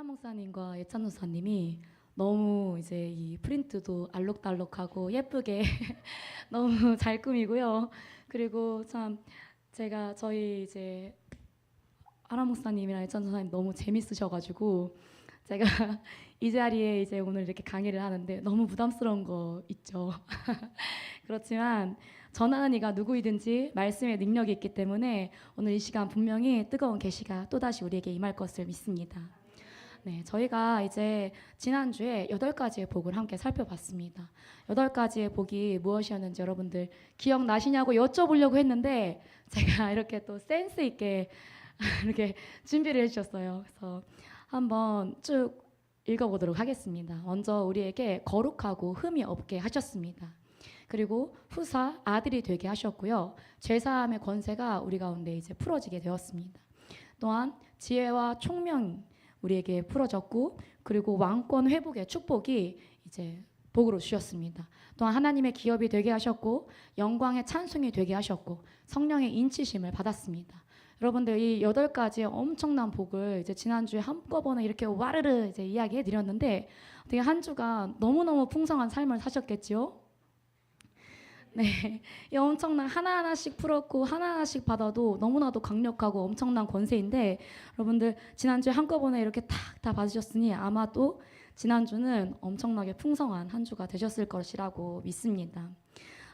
하나 목사님과 예찬 목사님이 너무 이제 이 프린트도 알록달록하고 예쁘게 너무 잘 꾸미고요. 그리고 참 제가 저희 이제 하나 목사님이랑 예찬 목사님 너무 재밌으셔가지고 제가 이 자리에 이제 오늘 이렇게 강의를 하는데 너무 부담스러운 거 있죠. 그렇지만 전하은이가 누구이든지 말씀의 능력이 있기 때문에 오늘 이 시간 분명히 뜨거운 계시가 또다시 우리에게 임할 것을 믿습니다. 네, 저희가 이제 지난주에 8가지의 복을 함께 살펴봤습니다. 8가지의 복이 무엇이었는지 여러분들 기억나시냐고 여쭤보려고 했는데 제가 이렇게 또 센스 있게 이렇게 준비를 해주셨어요. 그래서 한번 쭉 읽어보도록 하겠습니다. 먼저 우리에게 거룩하고 흠이 없게 하셨습니다. 그리고 후사 아들이 되게 하셨고요. 죄사함의 권세가 우리 가운데 이제 풀어지게 되었습니다. 또한 지혜와 총명 우리에게 풀어졌고, 그리고 왕권 회복의 축복이 이제 복으로 주셨습니다. 또한 하나님의 기업이 되게 하셨고, 영광의 찬송이 되게 하셨고, 성령의 인치심을 받았습니다. 여러분들 이 8가지의 엄청난 복을 이제 지난주에 한꺼번에 이렇게 와르르 이제 이야기해 드렸는데 되게 한 주가 너무너무 풍성한 삶을 사셨겠지요? 네, 이 엄청난 하나하나씩 풀었고 하나하나씩 받아도 너무나도 강력하고 엄청난 권세인데 여러분들 지난주에 한꺼번에 이렇게 탁 다 받으셨으니 아마도 지난주는 엄청나게 풍성한 한 주가 되셨을 것이라고 믿습니다.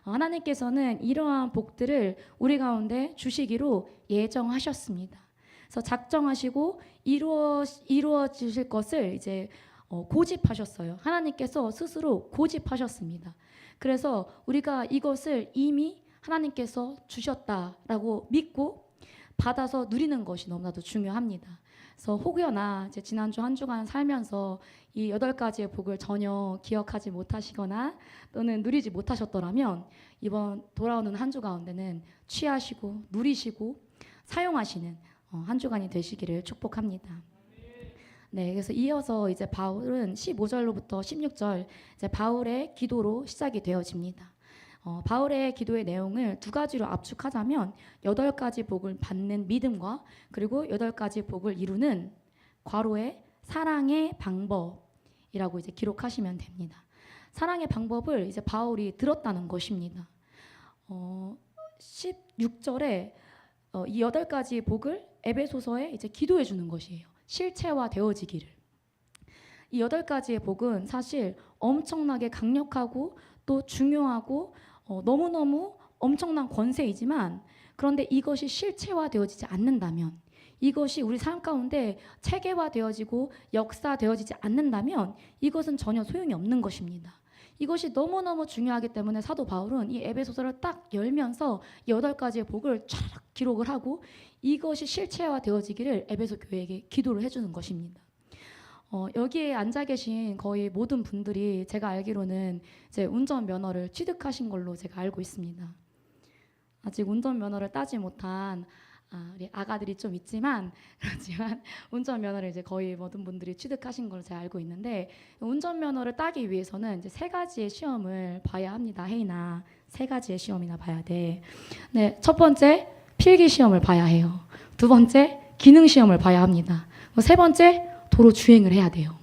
하나님께서는 이러한 복들을 우리 가운데 주시기로 예정하셨습니다. 그래서 작정하시고 이루어지실 것을 이제 고집하셨어요. 하나님께서 스스로 고집하셨습니다. 그래서 우리가 이것을 이미 하나님께서 주셨다라고 믿고 받아서 누리는 것이 너무나도 중요합니다. 그래서 혹여나 이제 지난주 한 주간 살면서 이 8가지의 복을 전혀 기억하지 못하시거나 또는 누리지 못하셨더라면 이번 돌아오는 한 주 가운데는 취하시고 누리시고 사용하시는 한 주간이 되시기를 축복합니다. 네, 그래서 이어서 이제 바울은 15절로부터 16절 이제 바울의 기도로 시작이 되어집니다. 바울의 기도의 내용을 2가지로 압축하자면 8가지 복을 받는 믿음과 그리고 8가지 복을 이루는 괄호의 사랑의 방법이라고 이제 기록하시면 됩니다. 사랑의 방법을 이제 바울이 들었다는 것입니다. 16절에 이 8가지 복을 에베소서에 이제 기도해 주는 것이에요. 실체화 되어지기를. 이 8가지의 복은 사실 엄청나게 강력하고 또 중요하고 너무너무 엄청난 권세이지만 그런데 이것이 실체화되어지지 않는다면 이것이 우리 삶 가운데 체계화되어지고 역사되어지지 않는다면 이것은 전혀 소용이 없는 것입니다. 이것이 너무너무 중요하기 때문에 사도 바울은 이 에베소서를 딱 열면서 8가지의 복을 쫙 기록을 하고 이것이 실체화되어지기를 에베소 교회에게 기도를 해주는 것입니다. 여기에 앉아 계신 거의 모든 분들이 제가 알기로는 이제 운전면허를 취득하신 걸로 제가 알고 있습니다. 아직 운전면허를 따지 못한 우리 아가들이 좀 있지만 그렇지만 운전면허를 이제 거의 모든 분들이 취득하신 걸로 제가 알고 있는데 운전면허를 따기 위해서는 이제 3가지의 시험을 봐야 합니다. 혜인아, 3가지의 시험이나 봐야 돼. 네, 첫 번째 필기 시험을 봐야 해요. 2번째 기능 시험을 봐야 합니다. 3번째 도로 주행을 해야 돼요.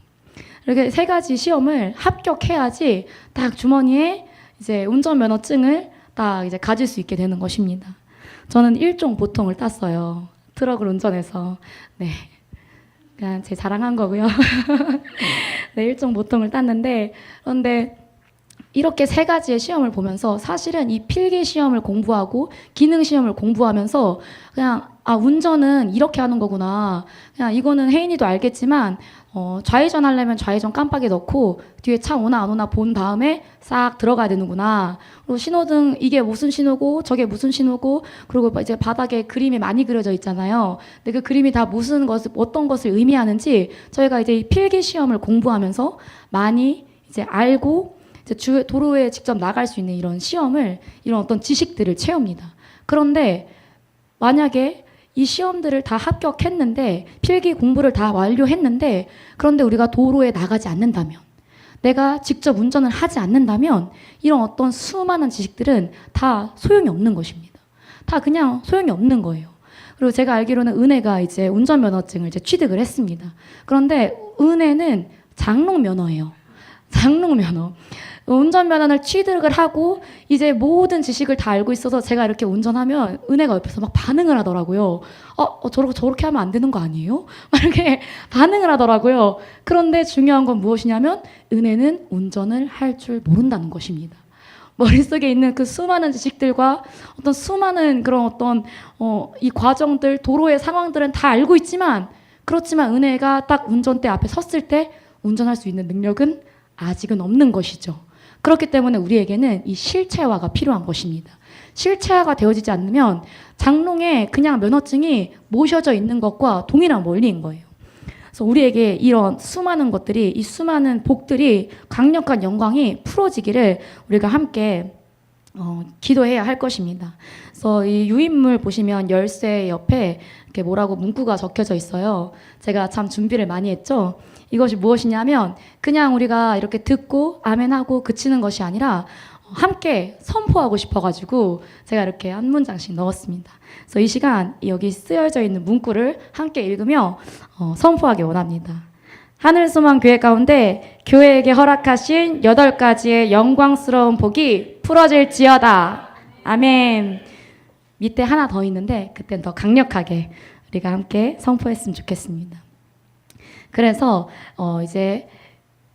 이렇게 3가지 시험을 합격해야지 딱 주머니에 이제 운전면허증을 딱 이제 가질 수 있게 되는 것입니다. 저는 1종 보통을 땄어요. 트럭을 운전해서. 네. 그냥 제 자랑한 거고요. 네, 1종 보통을 땄는데 그런데 이렇게 3가지의 시험을 보면서 사실은 이 필기 시험을 공부하고 기능 시험을 공부하면서 그냥 운전은 이렇게 하는 거구나. 그냥 이거는 혜인이도 알겠지만 좌회전 하려면 좌회전 깜빡이 넣고 뒤에 차 오나 안 오나 본 다음에 싹 들어가야 되는구나. 그리고 신호등 이게 무슨 신호고 저게 무슨 신호고 그리고 이제 바닥에 그림이 많이 그려져 있잖아요. 근데 그 그림이 다 무슨 것을 어떤 것을 의미하는지 저희가 이제 필기 시험을 공부하면서 많이 이제 알고 이제 도로에 직접 나갈 수 있는 이런 시험을 이런 어떤 지식들을 채웁니다. 그런데 만약에 이 시험들을 다 합격했는데 필기 공부를 다 완료했는데 그런데 우리가 도로에 나가지 않는다면 내가 직접 운전을 하지 않는다면 이런 어떤 수많은 지식들은 다 소용이 없는 것입니다. 다 그냥 소용이 없는 거예요. 그리고 제가 알기로는 은혜가 이제 운전면허증을 이제 취득을 했습니다. 그런데 은혜는 장롱 면허예요. 장롱 면허. 운전면허를 취득을 하고 이제 모든 지식을 다 알고 있어서 제가 이렇게 운전하면 은혜가 옆에서 막 반응을 하더라고요. 저렇게 하면 안 되는 거 아니에요? 막 이렇게 반응을 하더라고요. 그런데 중요한 건 무엇이냐면 은혜는 운전을 할 줄 모른다는 것입니다. 머릿속에 있는 그 수많은 지식들과 어떤 수많은 그런 어떤 이 과정들, 도로의 상황들은 다 알고 있지만 그렇지만 은혜가 딱 운전대 앞에 섰을 때 운전할 수 있는 능력은 아직은 없는 것이죠. 그렇기 때문에 우리에게는 이 실체화가 필요한 것입니다. 실체화가 되어지지 않으면 장롱에 그냥 면허증이 모셔져 있는 것과 동일한 원리인 거예요. 그래서 우리에게 이런 수많은 것들이, 이 수많은 복들이, 강력한 영광이 풀어지기를 우리가 함께 기도해야 할 것입니다. 그래서 이 유인물 보시면 열쇠 옆에 이렇게 뭐라고 문구가 적혀져 있어요. 제가 참 준비를 많이 했죠. 이것이 무엇이냐면 그냥 우리가 이렇게 듣고 아멘하고 그치는 것이 아니라 함께 선포하고 싶어가지고 제가 이렇게 한 문장씩 넣었습니다. 그래서 이 시간 여기 쓰여져 있는 문구를 함께 읽으며 선포하기 원합니다. 하늘소망교회 가운데 교회에게 허락하신 8가지의 영광스러운 복이 풀어질지어다. 아멘. 밑에 하나 더 있는데 그땐 더 강력하게 우리가 함께 선포했으면 좋겠습니다. 그래서 이제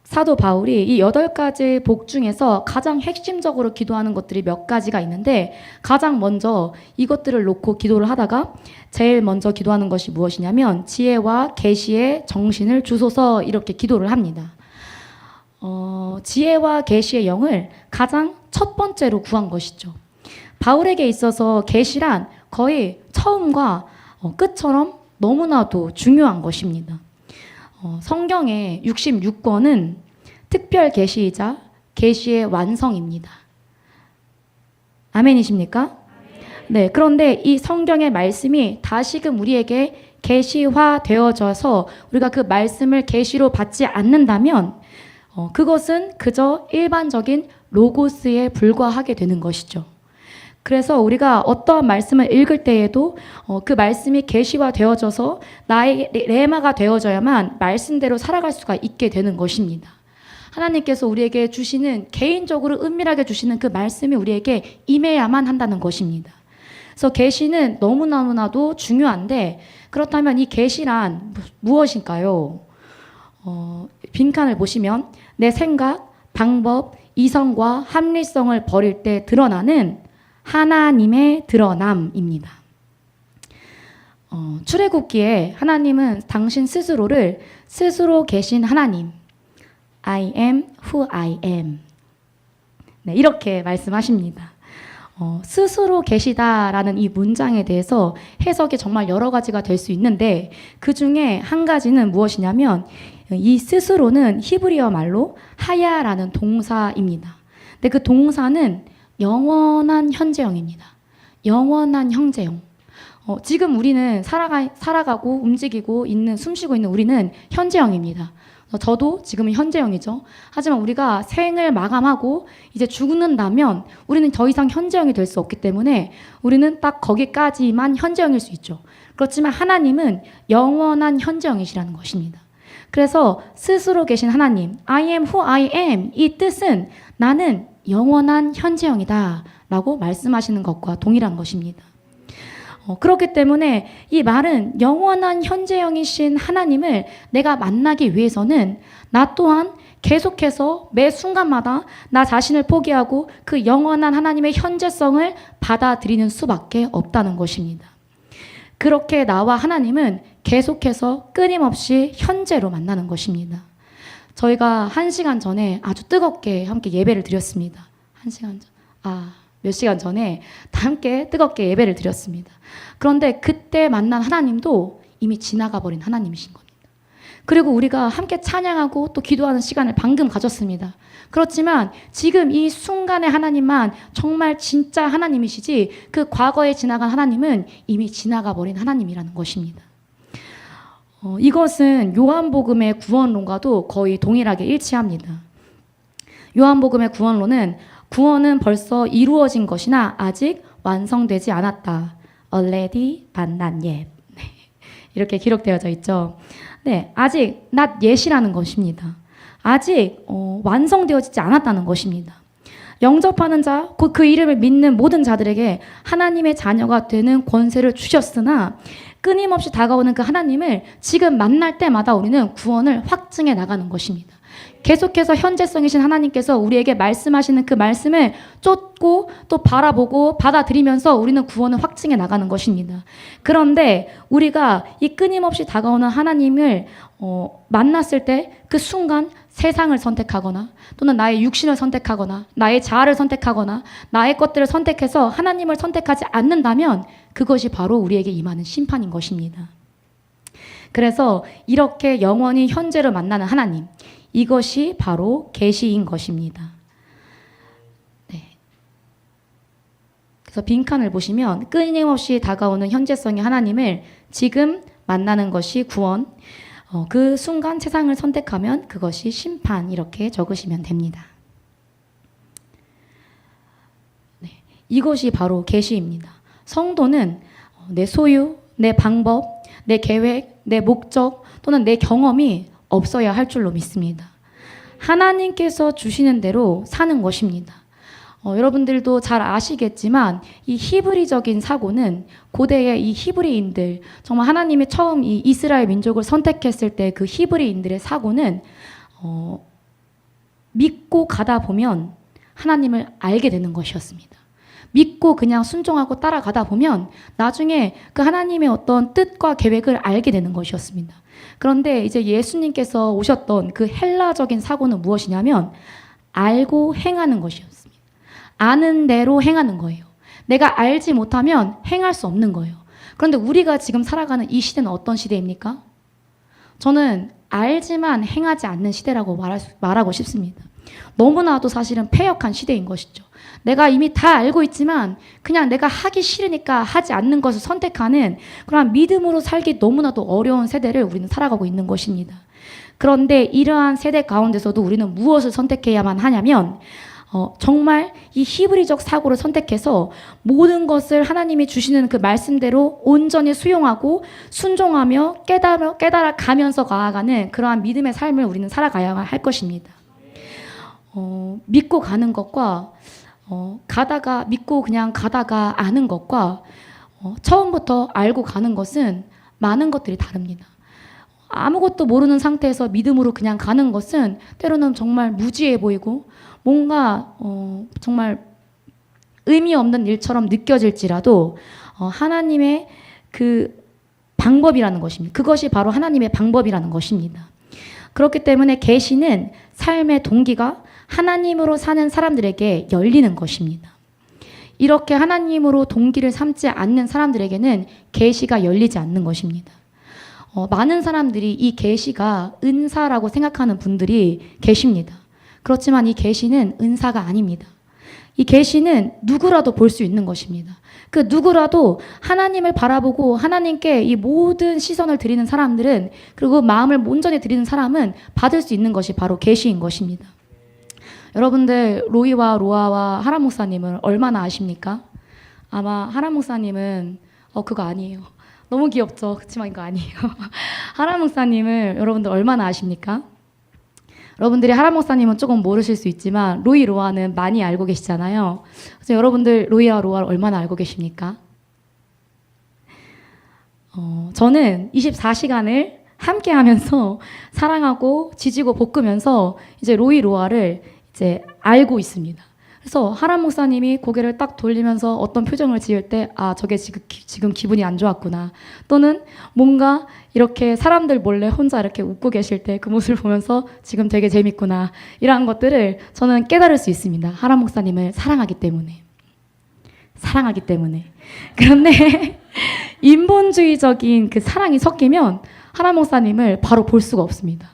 사도 바울이 이 8가지 복 중에서 가장 핵심적으로 기도하는 것들이 몇 가지가 있는데 가장 먼저 이것들을 놓고 기도를 하다가 제일 먼저 기도하는 것이 무엇이냐면 지혜와 계시의 정신을 주소서 이렇게 기도를 합니다. 지혜와 계시의 영을 가장 첫 번째로 구한 것이죠. 바울에게 있어서 계시란 거의 처음과 끝처럼 너무나도 중요한 것입니다. 성경의 66권은 특별 계시이자 계시의 완성입니다. 아멘이십니까? 네, 그런데 이 성경의 말씀이 다시금 우리에게 계시화되어져서 우리가 그 말씀을 계시로 받지 않는다면 그것은 그저 일반적인 로고스에 불과하게 되는 것이죠. 그래서 우리가 어떠한 말씀을 읽을 때에도 그 말씀이 계시화되어져서 나의 레마가 되어져야만 말씀대로 살아갈 수가 있게 되는 것입니다. 하나님께서 우리에게 주시는, 개인적으로 은밀하게 주시는 그 말씀이 우리에게 임해야만 한다는 것입니다. 그래서 계시는 너무나도 중요한데 그렇다면 이 계시란 무엇일까요? 빈칸을 보시면 내 생각, 방법, 이성과 합리성을 버릴 때 드러나는 하나님의 드러남입니다. 출애굽기에 하나님은 당신 스스로를 스스로 계신 하나님, I am who I am. 네, 이렇게 말씀하십니다. 스스로 계시다라는 이 문장에 대해서 해석이 정말 여러 가지가 될 수 있는데 그 중에 한 가지는 무엇이냐면 이 스스로는 히브리어 말로 하야라는 동사입니다. 근데 그 동사는 영원한 현재형입니다. 영원한 현재형. 지금 우리는 살아가고 움직이고 있는, 숨쉬고 있는 우리는 현재형입니다. 저도 지금은 현재형이죠. 하지만 우리가 생을 마감하고 이제 죽는다면 우리는 더 이상 현재형이 될 수 없기 때문에 우리는 딱 거기까지만 현재형일 수 있죠. 그렇지만 하나님은 영원한 현재형이시라는 것입니다. 그래서 스스로 계신 하나님, I am who I am, 이 뜻은 나는 영원한 현재형이다 라고 말씀하시는 것과 동일한 것입니다. 그렇기 때문에 이 말은 영원한 현재형이신 하나님을 내가 만나기 위해서는 나 또한 계속해서 매 순간마다 나 자신을 포기하고 그 영원한 하나님의 현재성을 받아들이는 수밖에 없다는 것입니다. 그렇게 나와 하나님은 계속해서 끊임없이 현재로 만나는 것입니다. 저희가 1시간 전에 아주 뜨겁게 함께 예배를 드렸습니다. 몇 시간 전에 다 함께 뜨겁게 예배를 드렸습니다. 그런데 그때 만난 하나님도 이미 지나가 버린 하나님이신 겁니다. 그리고 우리가 함께 찬양하고 또 기도하는 시간을 방금 가졌습니다. 그렇지만 지금 이 순간의 하나님만 정말 진짜 하나님이시지 그 과거에 지나간 하나님은 이미 지나가 버린 하나님이라는 것입니다. 이것은 요한복음의 구원론과도 거의 동일하게 일치합니다. 요한복음의 구원론은 구원은 벌써 이루어진 것이나 아직 완성되지 않았다. already but not yet. 네, 이렇게 기록되어져 있죠. 네, 아직 not yet이라는 것입니다. 아직 완성되어지지 않았다는 것입니다. 영접하는 자, 곧 그 이름을 믿는 모든 자들에게 하나님의 자녀가 되는 권세를 주셨으나 끊임없이 다가오는 그 하나님을 지금 만날 때마다 우리는 구원을 확증해 나가는 것입니다. 계속해서 현재성이신 하나님께서 우리에게 말씀하시는 그 말씀을 쫓고 또 바라보고 받아들이면서 우리는 구원을 확증해 나가는 것입니다. 그런데 우리가 이 끊임없이 다가오는 하나님을 만났을 때 그 순간 세상을 선택하거나 또는 나의 육신을 선택하거나 나의 자아를 선택하거나 나의 것들을 선택해서 하나님을 선택하지 않는다면 그것이 바로 우리에게 임하는 심판인 것입니다. 그래서 이렇게 영원히 현재를 만나는 하나님, 이것이 바로 계시인 것입니다. 네. 그래서 빈칸을 보시면 끊임없이 다가오는 현재성의 하나님을 지금 만나는 것이 구원, 그 순간 세상을 선택하면 그것이 심판, 이렇게 적으시면 됩니다. 네. 이것이 바로 계시입니다. 성도는 내 소유, 내 방법, 내 계획, 내 목적 또는 내 경험이 없어야 할 줄로 믿습니다. 하나님께서 주시는 대로 사는 것입니다. 여러분들도 잘 아시겠지만 이 히브리적인 사고는 고대의 이 히브리인들, 정말 하나님이 처음 이 이스라엘 민족을 선택했을 때 그 히브리인들의 사고는 믿고 가다 보면 하나님을 알게 되는 것이었습니다. 믿고 그냥 순종하고 따라가다 보면 나중에 그 하나님의 어떤 뜻과 계획을 알게 되는 것이었습니다. 그런데 이제 예수님께서 오셨던 그 헬라적인 사고는 무엇이냐면 알고 행하는 것이었습니다. 아는 대로 행하는 거예요. 내가 알지 못하면 행할 수 없는 거예요. 그런데 우리가 지금 살아가는 이 시대는 어떤 시대입니까? 저는 알지만 행하지 않는 시대라고 말하고 싶습니다. 너무나도 사실은 패역한 시대인 것이죠. 내가 이미 다 알고 있지만 그냥 내가 하기 싫으니까 하지 않는 것을 선택하는 그런 믿음으로 살기 너무나도 어려운 세대를 우리는 살아가고 있는 것입니다. 그런데 이러한 세대 가운데서도 우리는 무엇을 선택해야만 하냐면 정말 이 히브리적 사고를 선택해서 모든 것을 하나님이 주시는 그 말씀대로 온전히 수용하고 순종하며 깨달아 가면서 나아가는 그러한 믿음의 삶을 우리는 살아가야 할 것입니다. 믿고 가는 것과 믿고 그냥 가다가 아는 것과 처음부터 알고 가는 것은 많은 것들이 다릅니다. 아무것도 모르는 상태에서 믿음으로 그냥 가는 것은 때로는 정말 무지해 보이고 뭔가 정말 의미 없는 일처럼 느껴질지라도 하나님의 그 방법이라는 것입니다. 그것이 바로 하나님의 방법이라는 것입니다. 그렇기 때문에 계시는 삶의 동기가 하나님으로 사는 사람들에게 열리는 것입니다. 이렇게 하나님으로 동기를 삼지 않는 사람들에게는 계시가 열리지 않는 것입니다. 많은 사람들이 이 계시가 은사라고 생각하는 분들이 계십니다. 그렇지만 이 계시는 은사가 아닙니다. 이 계시는 누구라도 볼 수 있는 것입니다. 그 누구라도 하나님을 바라보고 하나님께 이 모든 시선을 드리는 사람들은, 그리고 마음을 온전히 드리는 사람은 받을 수 있는 것이 바로 계시인 것입니다. 여러분들 로이와 로아와 하람 목사님을 얼마나 아십니까? 아마 하람 목사님은 그거 아니에요. 너무 귀엽죠? 그렇지만 이거 아니에요. 하람 목사님을 여러분들 얼마나 아십니까? 여러분들이 하람 목사님은 조금 모르실 수 있지만 로이 로아는 많이 알고 계시잖아요. 그래서 여러분들 로이와 로아를 얼마나 알고 계십니까? 저는 24시간을 함께 하면서 사랑하고 지지고 볶으면서 이제 로이 로아를 이제 알고 있습니다. 그래서 하람 목사님이 고개를 딱 돌리면서 어떤 표정을 지을 때 저게 지금 기분이 안 좋았구나, 또는 뭔가 이렇게 사람들 몰래 혼자 이렇게 웃고 계실 때 그 모습을 보면서 지금 되게 재밌구나, 이러한 것들을 저는 깨달을 수 있습니다. 하람 목사님을 사랑하기 때문에. 그런데 인본주의적인 그 사랑이 섞이면 하람 목사님을 바로 볼 수가 없습니다.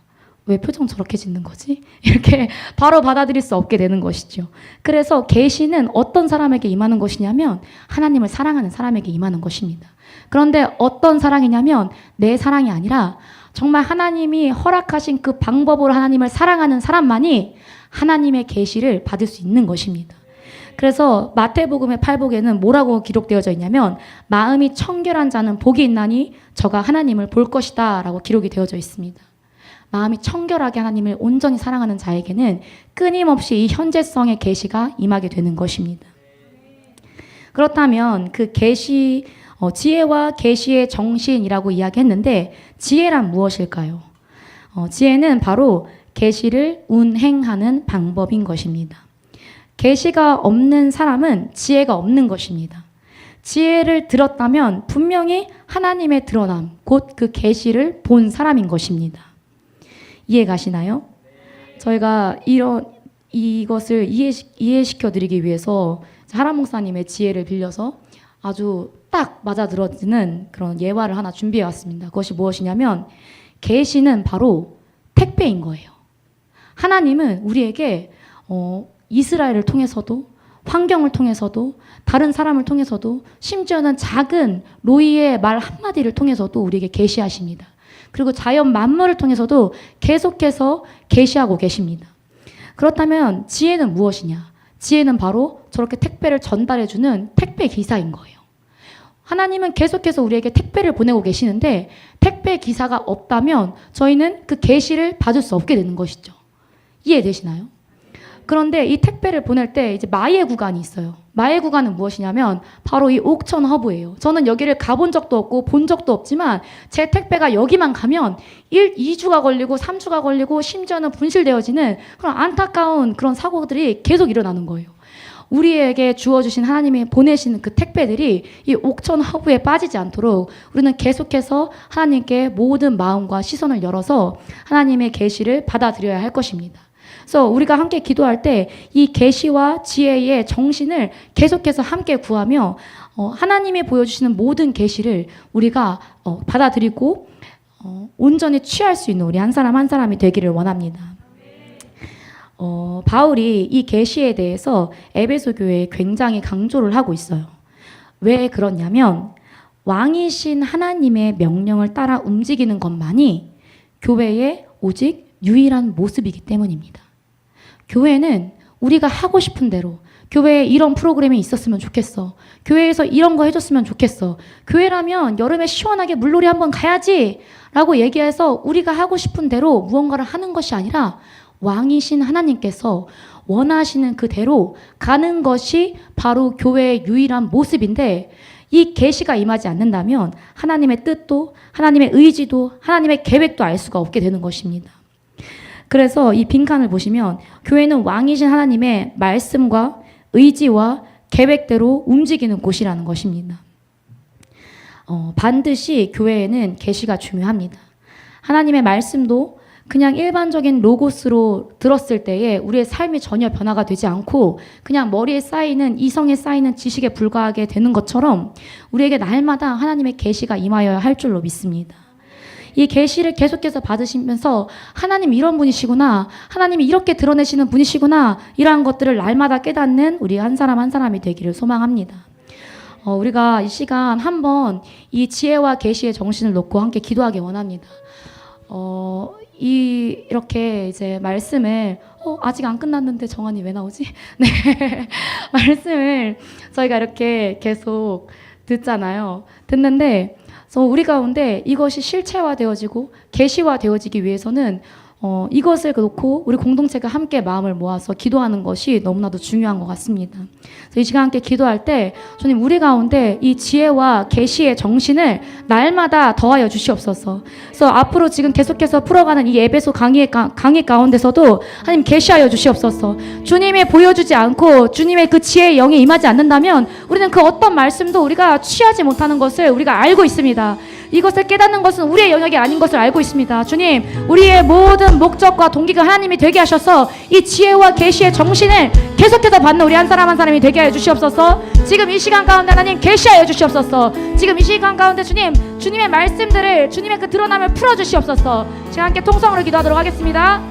왜 표정 저렇게 짓는 거지? 이렇게 바로 받아들일 수 없게 되는 것이죠. 그래서 계시는 어떤 사람에게 임하는 것이냐면 하나님을 사랑하는 사람에게 임하는 것입니다. 그런데 어떤 사랑이냐면 내 사랑이 아니라 정말 하나님이 허락하신 그 방법으로 하나님을 사랑하는 사람만이 하나님의 계시를 받을 수 있는 것입니다. 그래서 마태복음의 팔복에는 뭐라고 기록되어져 있냐면 마음이 청결한 자는 복이 있나니 저가 하나님을 볼 것이다 라고 기록이 되어져 있습니다. 마음이 청결하게 하나님을 온전히 사랑하는 자에게는 끊임없이 이 현재성의 계시가 임하게 되는 것입니다. 그렇다면 그 계시, 지혜와 계시의 정신이라고 이야기했는데 지혜란 무엇일까요? 지혜는 바로 계시를 운행하는 방법인 것입니다. 계시가 없는 사람은 지혜가 없는 것입니다. 지혜를 들었다면 분명히 하나님의 드러남, 곧 그 계시를 본 사람인 것입니다. 이해 가시나요? 저희가 이것을 이해시켜 드리기 위해서 하람 목사님의 지혜를 빌려서 아주 딱 맞아들어지는 그런 예화를 하나 준비해 왔습니다. 그것이 무엇이냐면 계시는 바로 택배인 거예요. 하나님은 우리에게 이스라엘을 통해서도 환경을 통해서도 다른 사람을 통해서도 심지어는 작은 로이의 말 한마디를 통해서도 우리에게 계시하십니다. 그리고 자연 만물을 통해서도 계속해서 계시하고 계십니다. 그렇다면 지혜는 무엇이냐? 지혜는 바로 저렇게 택배를 전달해주는 택배 기사인 거예요. 하나님은 계속해서 우리에게 택배를 보내고 계시는데 택배 기사가 없다면 저희는 그 계시를 받을 수 없게 되는 것이죠. 이해되시나요? 그런데 이 택배를 보낼 때 이제 마의 구간이 있어요. 마의 구간은 무엇이냐면 바로 이 옥천 허브예요. 저는 여기를 가본 적도 없고 본 적도 없지만 제 택배가 여기만 가면 2주가 걸리고 3주가 걸리고 심지어는 분실되어지는 그런 안타까운 그런 사고들이 계속 일어나는 거예요. 우리에게 주어주신 하나님이 보내시는 그 택배들이 이 옥천 허브에 빠지지 않도록 우리는 계속해서 하나님께 모든 마음과 시선을 열어서 하나님의 계시를 받아들여야 할 것입니다. 그래서 우리가 함께 기도할 때 이 계시와 지혜의 정신을 계속해서 함께 구하며 하나님이 보여주시는 모든 계시를 우리가 받아들이고 온전히 취할 수 있는 우리 한 사람 한 사람이 되기를 원합니다. 바울이 이 계시에 대해서 에베소 교회에 굉장히 강조를 하고 있어요. 왜 그러냐면 왕이신 하나님의 명령을 따라 움직이는 것만이 교회의 오직 유일한 모습이기 때문입니다. 교회는 우리가 하고 싶은 대로 교회에 이런 프로그램이 있었으면 좋겠어. 교회에서 이런 거 해줬으면 좋겠어. 교회라면 여름에 시원하게 물놀이 한번 가야지 라고 얘기해서 우리가 하고 싶은 대로 무언가를 하는 것이 아니라 왕이신 하나님께서 원하시는 그대로 가는 것이 바로 교회의 유일한 모습인데 이 계시가 임하지 않는다면 하나님의 뜻도 하나님의 의지도 하나님의 계획도 알 수가 없게 되는 것입니다. 그래서 이 빈칸을 보시면 교회는 왕이신 하나님의 말씀과 의지와 계획대로 움직이는 곳이라는 것입니다. 반드시 교회에는 계시가 중요합니다. 하나님의 말씀도 그냥 일반적인 로고스로 들었을 때에 우리의 삶이 전혀 변화가 되지 않고 그냥 머리에 쌓이는 이성에 쌓이는 지식에 불과하게 되는 것처럼 우리에게 날마다 하나님의 계시가 임하여야 할 줄로 믿습니다. 이 계시를 계속해서 받으시면서 하나님 이런 분이시구나, 하나님이 이렇게 드러내시는 분이시구나, 이러한 것들을 날마다 깨닫는 우리 한 사람 한 사람이 되기를 소망합니다. 우리가 이 시간 한번 이 지혜와 계시의 정신을 놓고 함께 기도하기 원합니다. 이렇게 이제 말씀을 아직 안 끝났는데 정한이 왜 나오지? 네, 말씀을 저희가 이렇게 계속 듣잖아요. 듣는데 우리 가운데 이것이 실체화되어지고 계시화되어지기 위해서는 이것을 놓고 우리 공동체가 함께 마음을 모아서 기도하는 것이 너무나도 중요한 것 같습니다. 그래서 이 시간 함께 기도할 때 주님 우리 가운데 이 지혜와 계시의 정신을 날마다 더하여 주시옵소서. 그래서 앞으로 지금 계속해서 풀어가는 이 에베소 강의 가운데서도 하나님 계시하여 주시옵소서. 주님이 보여주지 않고 주님의 그 지혜의 영이 임하지 않는다면 우리는 그 어떤 말씀도 우리가 취하지 못하는 것을 우리가 알고 있습니다. 이것을 깨닫는 것은 우리의 영역이 아닌 것을 알고 있습니다. 주님, 우리의 모든 목적과 동기가 하나님이 되게 하셔서 이 지혜와 계시의 정신을 계속해서 받는 우리 한 사람 한 사람이 되게 하여 주시옵소서. 지금 이 시간 가운데 하나님 계시하여 주시옵소서. 지금 이 시간 가운데 주님, 주님의 말씀들을 주님의 그 드러남을 풀어 주시옵소서. 제가 함께 통성으로 기도하도록 하겠습니다.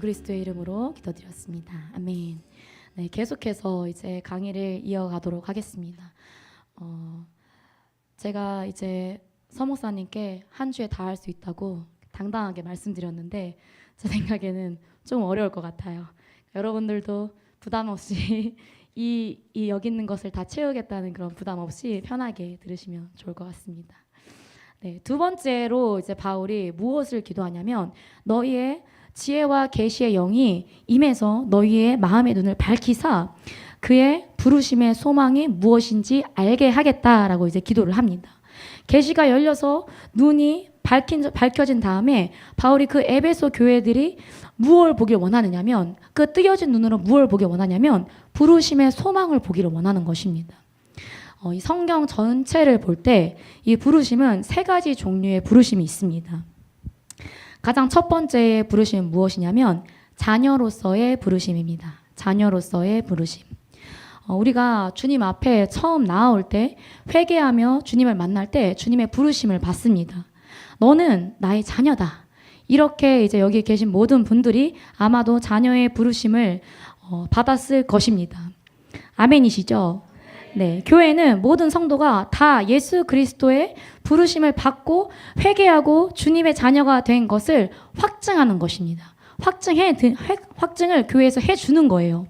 그리스도의 이름으로 기도드렸습니다. 아멘. 네, 계속해서 이제 강의를 이어가도록 하겠습니다. 제가 이제 서목사님께 한 주에 다 할 수 있다고 당당하게 말씀드렸는데 제 생각에는 좀 어려울 것 같아요. 여러분들도 부담 없이 여기 있는 것을 다 채우겠다는 그런 부담 없이 편하게 들으시면 좋을 것 같습니다. 네, 두 번째로 이제 바울이 무엇을 기도하냐면 너희의 지혜와 계시의 영이 임해서 너희의 마음의 눈을 밝히사 그의 부르심의 소망이 무엇인지 알게 하겠다라고 이제 기도를 합니다. 계시가 열려서 눈이 밝혀진 다음에 바울이 그 에베소 교회들이 무엇을 보길 원하느냐면 그 뜨여진 눈으로 무엇을 보길 원하냐면 부르심의 소망을 보기를 원하는 것입니다. 이 성경 전체를 볼 때 이 부르심은 세 가지 종류의 부르심이 있습니다. 가장 첫 번째의 부르심은 무엇이냐면 자녀로서의 부르심입니다. 자녀로서의 부르심. 우리가 주님 앞에 처음 나아올 때 회개하며 주님을 만날 때 주님의 부르심을 받습니다. 너는 나의 자녀다. 이렇게 이제 여기 계신 모든 분들이 아마도 자녀의 부르심을 받았을 것입니다. 아멘이시죠? 네, 교회는 모든 성도가 다 예수 그리스도의 부르심을 받고 회개하고 주님의 자녀가 된 것을 확증하는 것입니다. 확증을 교회에서 해주는 거예요.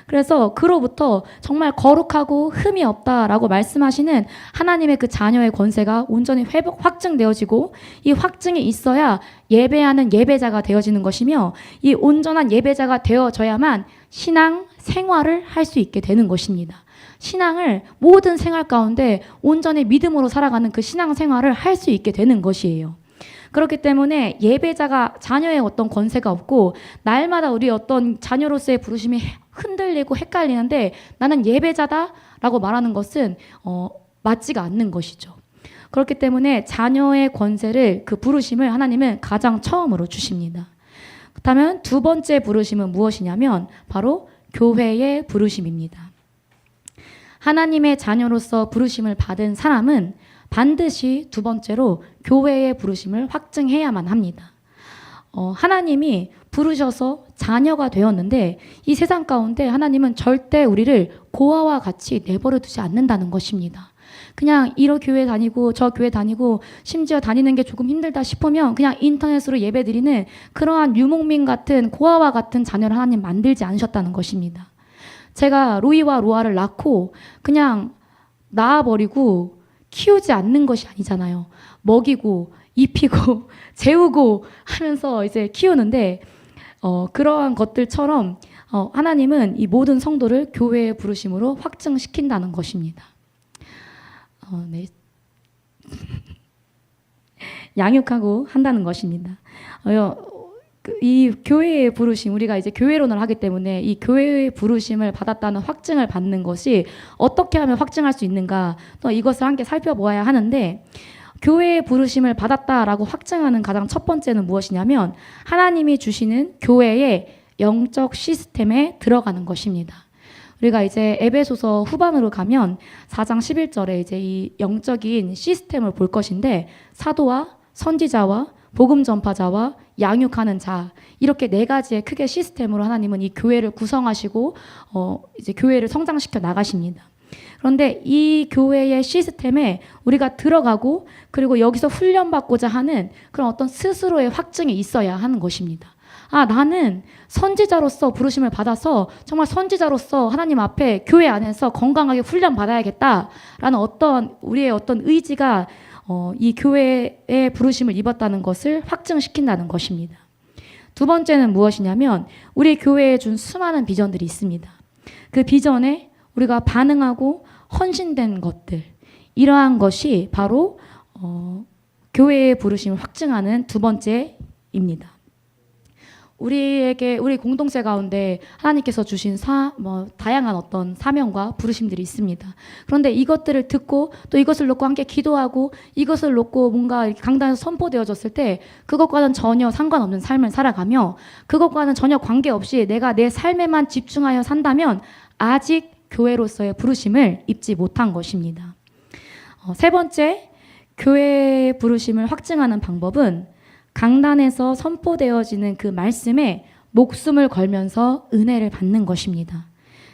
그래서 그로부터 정말 거룩하고 흠이 없다라고 말씀하시는 하나님의 그 자녀의 권세가 온전히 확증되어지고 이 확증이 있어야 예배하는 예배자가 되어지는 것이며 이 온전한 예배자가 되어져야만 신앙 생활을 할 수 있게 되는 것입니다. 신앙을 모든 생활 가운데 온전히 믿음으로 살아가는 그 신앙 생활을 할 수 있게 되는 것이에요. 그렇기 때문에 예배자가 자녀의 어떤 권세가 없고 날마다 우리 어떤 자녀로서의 부르심이 흔들리고 헷갈리는데 나는 예배자다라고 말하는 것은 맞지가 않는 것이죠. 그렇기 때문에 자녀의 권세를 그 부르심을 하나님은 가장 처음으로 주십니다. 그렇다면 두 번째 부르심은 무엇이냐면 바로 교회의 부르심입니다. 하나님의 자녀로서 부르심을 받은 사람은 반드시 두 번째로 교회의 부르심을 확증해야만 합니다. 하나님이 부르셔서 자녀가 되었는데 이 세상 가운데 하나님은 절대 우리를 고아와 같이 내버려 두지 않는다는 것입니다. 그냥 이런 교회 다니고 저 교회 다니고 심지어 다니는 게 조금 힘들다 싶으면 그냥 인터넷으로 예배드리는 그러한 유목민 같은 고아와 같은 자녀를 하나님 만들지 않으셨다는 것입니다. 제가 로이와 로아를 낳고 그냥 낳아버리고 키우지 않는 것이 아니잖아요. 먹이고 입히고 재우고 하면서 이제 키우는데 그러한 것들처럼 하나님은 이 모든 성도를 교회의 부르심으로 확증시킨다는 것입니다. 네. 양육하고 한다는 것입니다. 이 교회의 부르심, 우리가 이제 교회론을 하기 때문에 이 교회의 부르심을 받았다는 확증을 받는 것이 어떻게 하면 확증할 수 있는가, 또 이것을 함께 살펴보아야 하는데, 교회의 부르심을 받았다라고 확증하는 가장 첫 번째는 무엇이냐면 하나님이 주시는 교회의 영적 시스템에 들어가는 것입니다. 우리가 이제 에베소서 후반으로 가면 4장 11절에 이제 이 영적인 시스템을 볼 것인데 사도와 선지자와 복음 전파자와 양육하는 자, 이렇게 네 가지의 크게 시스템으로 하나님은 이 교회를 구성하시고 이제 교회를 성장시켜 나가십니다. 그런데 이 교회의 시스템에 우리가 들어가고 그리고 여기서 훈련받고자 하는 그런 어떤 스스로의 확증이 있어야 하는 것입니다. 나는 선지자로서 부르심을 받아서 정말 선지자로서 하나님 앞에 교회 안에서 건강하게 훈련받아야겠다라는 우리의 어떤 의지가 이 교회의 부르심을 입었다는 것을 확증시킨다는 것입니다. 두 번째는 무엇이냐면 우리 교회에 준 수많은 비전들이 있습니다. 그 비전에 우리가 반응하고 헌신된 것들, 이러한 것이 바로 교회의 부르심을 확증하는 두 번째입니다. 우리 공동체 가운데 하나님께서 주신 다양한 어떤 사명과 부르심들이 있습니다. 그런데 이것들을 듣고 또 이것을 놓고 함께 기도하고 이것을 놓고 뭔가 강단에서 선포되어졌을 때 그것과는 전혀 상관없는 삶을 살아가며 그것과는 전혀 관계없이 내가 내 삶에만 집중하여 산다면 아직 교회로서의 부르심을 입지 못한 것입니다. 세 번째, 교회의 부르심을 확증하는 방법은 강단에서 선포되어지는 그 말씀에 목숨을 걸면서 은혜를 받는 것입니다.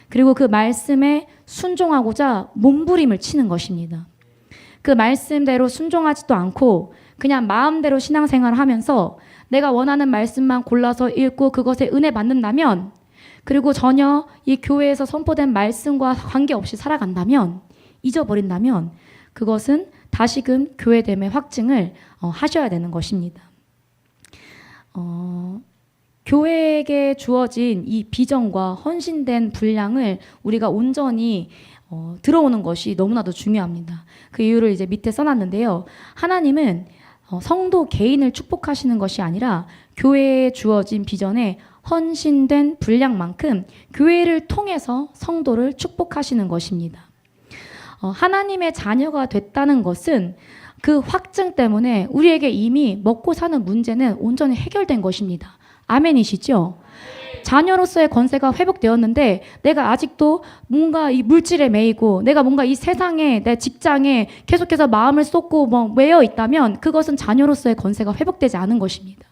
그리고 그 말씀에 순종하고자 몸부림을 치는 것입니다. 그 말씀대로 순종하지도 않고 그냥 마음대로 신앙생활을 하면서 내가 원하는 말씀만 골라서 읽고 그것에 은혜 받는다면, 그리고 전혀 이 교회에서 선포된 말씀과 관계없이 살아간다면, 잊어버린다면 그것은 다시금 교회됨의 확증을 하셔야 되는 것입니다. 교회에게 주어진 이 비전과 헌신된 분량을 우리가 온전히 들어오는 것이 너무나도 중요합니다. 그 이유를 이제 밑에 써놨는데요. 하나님은 성도 개인을 축복하시는 것이 아니라 교회에 주어진 비전에 헌신된 분량만큼 교회를 통해서 성도를 축복하시는 것입니다. 하나님의 자녀가 됐다는 것은 그 확증 때문에 우리에게 이미 먹고 사는 문제는 온전히 해결된 것입니다. 아멘이시죠? 자녀로서의 권세가 회복되었는데 내가 아직도 뭔가 이 물질에 매이고 내가 뭔가 이 세상에, 내 직장에 계속해서 마음을 쏟고 매여 있다면 그것은 자녀로서의 권세가 회복되지 않은 것입니다.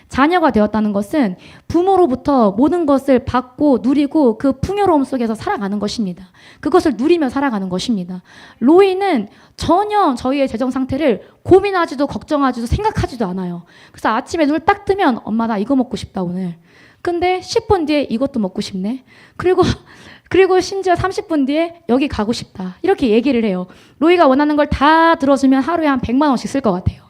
자녀가 되었다는 것은 부모로부터 모든 것을 받고 누리고 그 풍요로움 속에서 살아가는 것입니다. 그것을 누리며 살아가는 것입니다. 로이는 전혀 저희의 재정 상태를 고민하지도 걱정하지도 생각하지도 않아요. 그래서 아침에 눈을 딱 뜨면 엄마 나 이거 먹고 싶다 오늘. 근데 10분 뒤에 이것도 먹고 싶네. 그리고 심지어 30분 뒤에 여기 가고 싶다. 이렇게 얘기를 해요. 로이가 원하는 걸 다 들어주면 하루에 한 100만 원씩 쓸 것 같아요.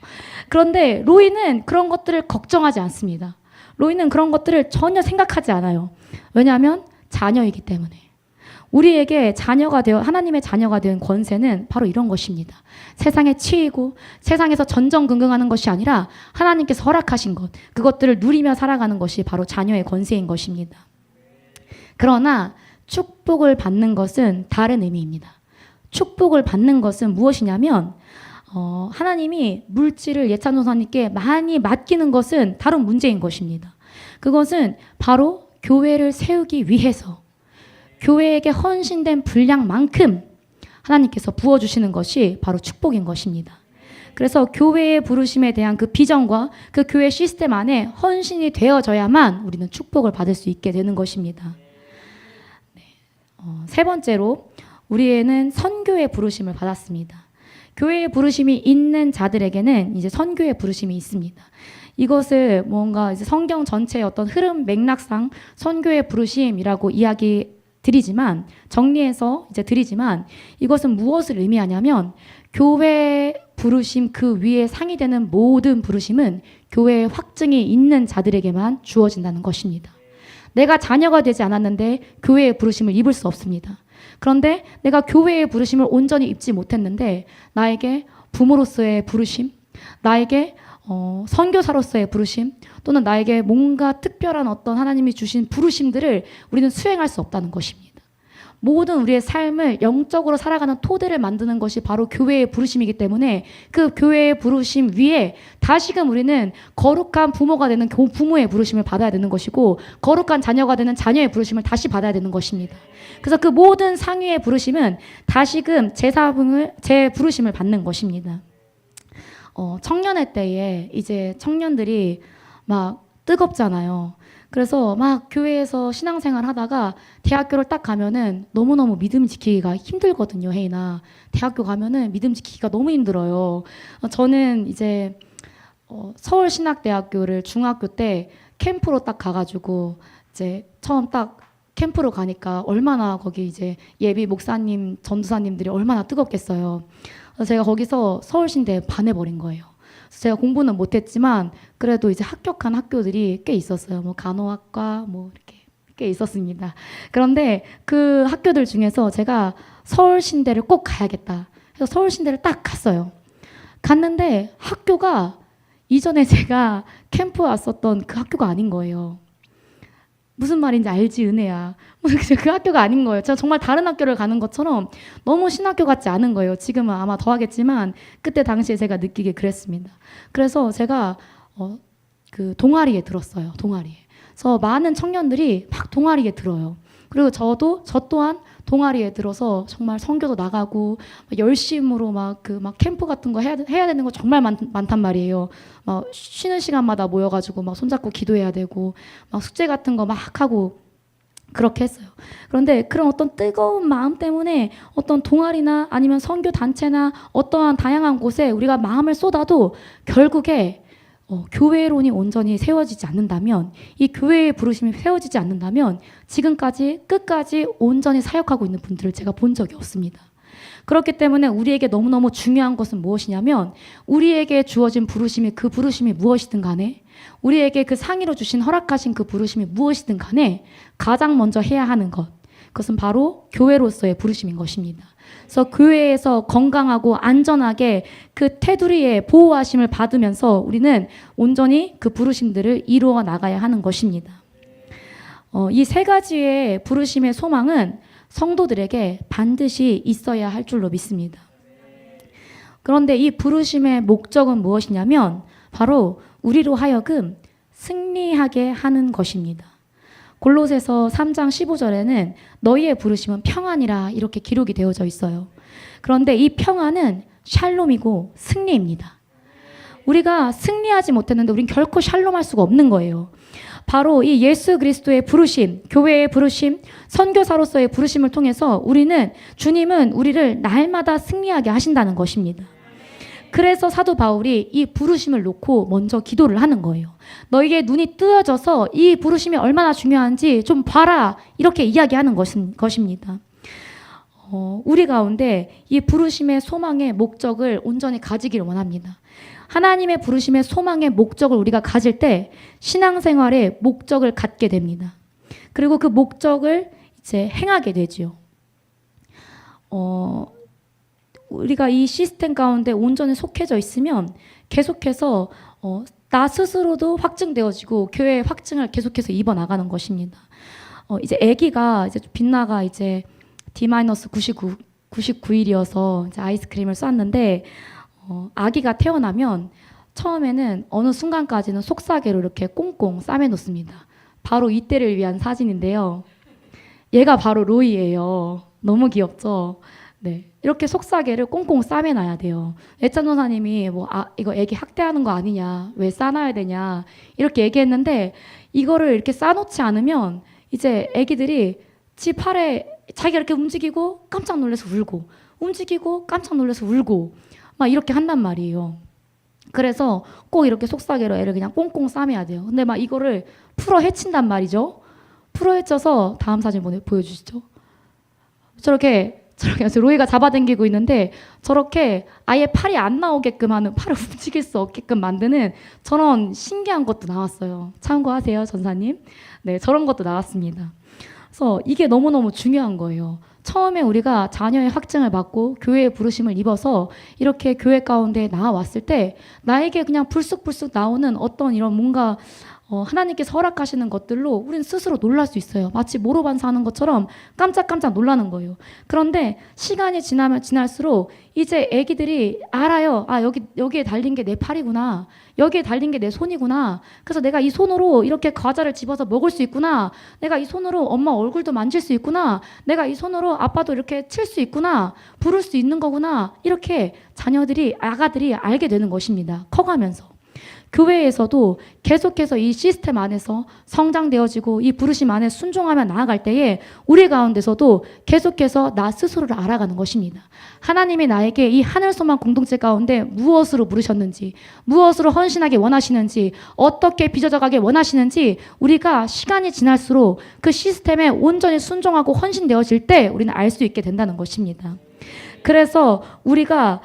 그런데 로이는 그런 것들을 걱정하지 않습니다. 로이는 그런 것들을 전혀 생각하지 않아요. 왜냐하면 자녀이기 때문에. 우리에게 자녀가 되어 하나님의 자녀가 된 권세는 바로 이런 것입니다. 세상에 치이고 세상에서 전전긍긍하는 것이 아니라 하나님께서 허락하신 것, 그것들을 누리며 살아가는 것이 바로 자녀의 권세인 것입니다. 그러나 축복을 받는 것은 다른 의미입니다. 축복을 받는 것은 무엇이냐면 하나님이 물질을 예찬 전사님께 많이 맡기는 것은 다른 문제인 것입니다. 그것은 바로 교회를 세우기 위해서 교회에게 헌신된 분량만큼 하나님께서 부어주시는 것이 바로 축복인 것입니다. 그래서 교회의 부르심에 대한 그 비전과 그 교회 시스템 안에 헌신이 되어져야만 우리는 축복을 받을 수 있게 되는 것입니다. 세 번째로 우리에는 선교의 부르심을 받았습니다. 교회의 부르심이 있는 자들에게는 이제 선교의 부르심이 있습니다. 이것을 뭔가 이제 성경 전체의 어떤 흐름 맥락상 선교의 부르심이라고 정리해서 이제 드리지만 이것은 무엇을 의미하냐면 교회 부르심 그 위에 상이되는 모든 부르심은 교회의 확증이 있는 자들에게만 주어진다는 것입니다. 내가 자녀가 되지 않았는데 교회의 부르심을 입을 수 없습니다. 그런데 내가 교회의 부르심을 온전히 입지 못했는데 나에게 부모로서의 부르심, 나에게 선교사로서의 부르심, 또는 나에게 뭔가 특별한 어떤 하나님이 주신 부르심들을 우리는 수행할 수 없다는 것입니다. 모든 우리의 삶을 영적으로 살아가는 토대를 만드는 것이 바로 교회의 부르심이기 때문에 그 교회의 부르심 위에 다시금 우리는 거룩한 부모가 되는 부모의 부르심을 받아야 되는 것이고 거룩한 자녀가 되는 자녀의 부르심을 다시 받아야 되는 것입니다. 그래서 그 모든 상위의 부르심은 다시금 제 부르심을 받는 것입니다. 청년의 때에 이제 청년들이 막 뜨겁잖아요. 그래서 막 교회에서 신앙생활 하다가 대학교를 딱 가면은 너무너무 믿음 지키기가 힘들거든요, 혜인아. 대학교 가면은 믿음 지키기가 너무 힘들어요. 저는 이제 서울신학대학교를 중학교 때 캠프로 딱 가가지고 이제 처음 딱 캠프로 가니까 얼마나 거기 이제 예비 목사님, 전도사님들이 얼마나 뜨겁겠어요. 그래서 제가 거기서 서울신대에 반해버린 거예요. 제가 공부는 못했지만 그래도 이제 합격한 학교들이 꽤 있었어요. 뭐 간호학과 뭐 이렇게 꽤 있었습니다. 그런데 그 학교들 중에서 제가 서울신대를 꼭 가야겠다 해서 서울신대를 딱 갔어요. 갔는데 학교가 이전에 제가 캠프 왔었던 그 학교가 아닌 거예요. 무슨 말인지 알지, 은혜야. 그 학교가 아닌 거예요. 제가 정말 다른 학교를 가는 것처럼 너무 신학교 같지 않은 거예요. 지금은 아마 더 하겠지만 그때 당시에 제가 느끼게 그랬습니다. 그래서 제가 그 동아리에 들었어요. 동아리에. 그래서 많은 청년들이 막 동아리에 들어요. 그리고 저 또한 동아리에 들어서 정말 선교도 나가고 열심으로 막 캠프 같은 거 해야 되는 거 정말 많단 말이에요. 막 쉬는 시간마다 모여가지고 막 손잡고 기도해야 되고 막 숙제 같은 거 막 하고 그렇게 했어요. 그런데 그런 어떤 뜨거운 마음 때문에 어떤 동아리나 아니면 선교 단체나 어떠한 다양한 곳에 우리가 마음을 쏟아도 결국에 교회론이 온전히 세워지지 않는다면, 이 교회의 부르심이 세워지지 않는다면 지금까지 끝까지 온전히 사역하고 있는 분들을 제가 본 적이 없습니다. 그렇기 때문에 우리에게 너무너무 중요한 것은 무엇이냐면, 우리에게 주어진 부르심이, 그 부르심이 무엇이든 간에, 우리에게 그 상의로 주신 허락하신 그 부르심이 무엇이든 간에 가장 먼저 해야 하는 것, 그것은 바로 교회로서의 부르심인 것입니다. 그래서 교회에서 건강하고 안전하게 그 테두리의 보호하심을 받으면서 우리는 온전히 그 부르심들을 이루어 나가야 하는 것입니다. 이 세 가지의 부르심의 소망은 성도들에게 반드시 있어야 할 줄로 믿습니다. 그런데 이 부르심의 목적은 무엇이냐면 바로 우리로 하여금 승리하게 하는 것입니다. 골로새서 3장 15절에는 너희의 부르심은 평안이라 이렇게 기록이 되어져 있어요. 그런데 이 평안은 샬롬이고 승리입니다. 우리가 승리하지 못했는데 우린 결코 샬롬할 수가 없는 거예요. 바로 이 예수 그리스도의 부르심, 교회의 부르심, 선교사로서의 부르심을 통해서 주님은 우리를 날마다 승리하게 하신다는 것입니다. 그래서 사도 바울이 이 부르심을 놓고 먼저 기도를 하는 거예요. 너희의 눈이 뜨여져서 이 부르심이 얼마나 중요한지 좀 봐라, 이렇게 이야기하는 것입니다. 우리 가운데 이 부르심의 소망의 목적을 온전히 가지기를 원합니다. 하나님의 부르심의 소망의 목적을 우리가 가질 때 신앙생활의 목적을 갖게 됩니다. 그리고 그 목적을 이제 행하게 되죠. 우리가 이 시스템 가운데 온전히 속해져 있으면 계속해서 나 스스로도 확증되어지고 교회의 확증을 계속해서 입어 나가는 것입니다. 이제 아기가 이제 빛나가 이제 D-99일이어서 이제 아이스크림을 쐈는데 아기가 태어나면 처음에는 어느 순간까지는 속사계로 이렇게 꽁꽁 싸매 놓습니다. 바로 이때를 위한 사진인데요. 얘가 바로 로이예요. 너무 귀엽죠? 네, 이렇게 속사계를 꽁꽁 싸매놔야 돼요. 애찬 전사님이 이거 애기 학대하는 거 아니냐, 왜 싸놔야 되냐 이렇게 얘기했는데, 이거를 이렇게 싸놓지 않으면 이제 애기들이 지 팔에 자기가 이렇게 움직이고 깜짝 놀라서 울고, 움직이고 깜짝 놀라서 울고 막 이렇게 한단 말이에요. 그래서 꼭 이렇게 속사계로 애를 그냥 꽁꽁 싸매야 돼요. 근데 막 이거를 풀어 헤친단 말이죠. 풀어 헤쳐서 다음 사진 보여주시죠. 저렇게 로이가 잡아당기고 있는데 저렇게 아예 팔이 안 나오게끔 하는, 팔을 움직일 수 없게끔 만드는 저런 신기한 것도 나왔어요. 참고하세요, 전사님. 네, 저런 것도 나왔습니다. 그래서 이게 너무너무 중요한 거예요. 처음에 우리가 자녀의 확증을 받고 교회의 부르심을 입어서 이렇게 교회 가운데 나와왔을 때 나에게 그냥 불쑥불쑥 나오는 어떤 이런 뭔가 하나님께서 허락하시는 것들로 우리는 스스로 놀랄 수 있어요. 마치 모로반사 하는 것처럼 깜짝깜짝 놀라는 거예요. 그런데 시간이 지나면 지날수록 이제 애기들이 알아요. 아, 여기에 달린 게 내 팔이구나. 여기에 달린 게 내 손이구나. 그래서 내가 이 손으로 이렇게 과자를 집어서 먹을 수 있구나. 내가 이 손으로 엄마 얼굴도 만질 수 있구나. 내가 이 손으로 아빠도 이렇게 칠 수 있구나. 부를 수 있는 거구나. 이렇게 아가들이 알게 되는 것입니다. 커가면서. 교회에서도 계속해서 이 시스템 안에서 성장되어지고 이 부르심 안에 순종하며 나아갈 때에 우리 가운데서도 계속해서 나 스스로를 알아가는 것입니다. 하나님이 나에게 이 하늘소망 공동체 가운데 무엇으로 부르셨는지, 무엇으로 헌신하게 원하시는지, 어떻게 빚어져가게 원하시는지 우리가 시간이 지날수록 그 시스템에 온전히 순종하고 헌신되어질 때 우리는 알 수 있게 된다는 것입니다. 그래서 우리가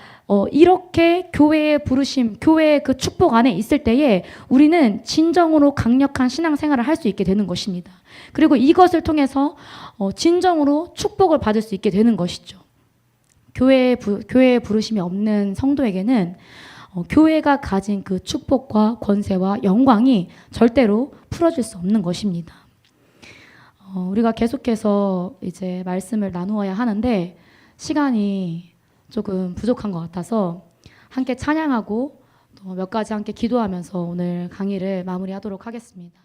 이렇게 교회의 부르심, 교회의 그 축복 안에 있을 때에 우리는 진정으로 강력한 신앙생활을 할 수 있게 되는 것입니다. 그리고 이것을 통해서 진정으로 축복을 받을 수 있게 되는 것이죠. 교회의 부르심이 없는 성도에게는 교회가 가진 그 축복과 권세와 영광이 절대로 풀어질 수 없는 것입니다. 우리가 계속해서 이제 말씀을 나누어야 하는데 시간이 조금 부족한 것 같아서 함께 찬양하고 또 몇 가지 함께 기도하면서 오늘 강의를 마무리하도록 하겠습니다.